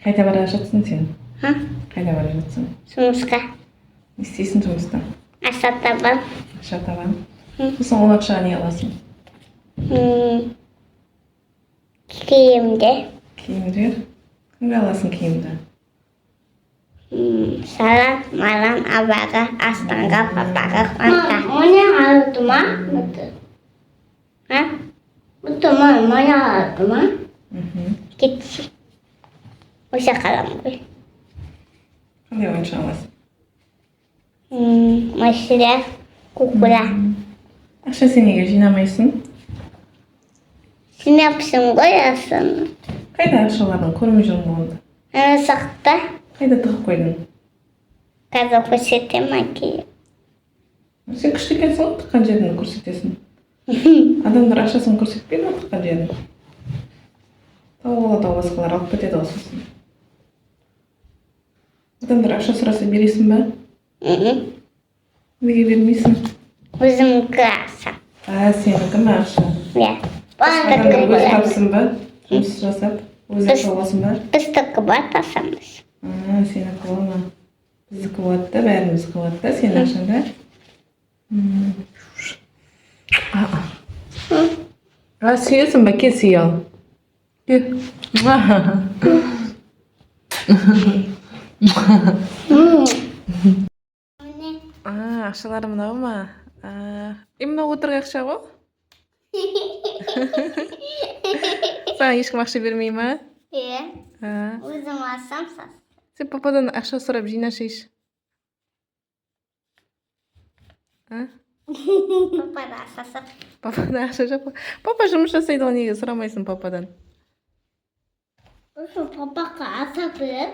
Қайда бара жатсың сен? Ха? Қайда бара жатсың? Жұмысқа. Не істейсің жұмыста? Ақша табам. Ақша табам. Сосын ол ақшаға не аласың? Киімді. Киімдер? Кімге аласың киімді? Саған, маған, абаға, астанға, папаға, қуанта. Оны алды ма? Ха? Бұты оны алды ма? Кетші. Осы қалам ғой. Қандай ойыншық аласың? Мәселе, кукула. Ақша сен неге жинамайсың? Жинапсың ғой асыны. Қайда ақшалардың көрмей жүрмін онда? Ана сақта. Қайда тығып қойдың? Қазір көрсетем әкейім. Сен күшті екенсің ғой, тыққан жеріңді көрсетесің. Адамдар ақшасын көрсетпейді ма тыққан жерін? Тауып басқалар алып кетеді ғой сосын. Адамдар ақша сұраса бересің ба? Неге бермейсің? Өзімгі ақша. Сенікі ме ақша? Иә. Адамдар өз тапсын ба? Жұмыс жасап, өз ақша аласың ба? Біздікі бар тасамыз. Сенікі бол ма? Біздікі болады да, бәріміздікі болады да, сенің ақшаңда? Сүйесің ба? Кел сүй ал. Кел. Ақшалары мынау ма? Мынау отырған ақша ғой? Саған ешкім ақша бермей ма? Иә. Өзім алсам сас. Сен пападан ақша сұрап жинашайшы. Папада ақша сап. Пападан ақша жоқ па? Папа жұмыс жасайды ғой, неге сұрамайсың пападан? Осы папаға ақша беріп.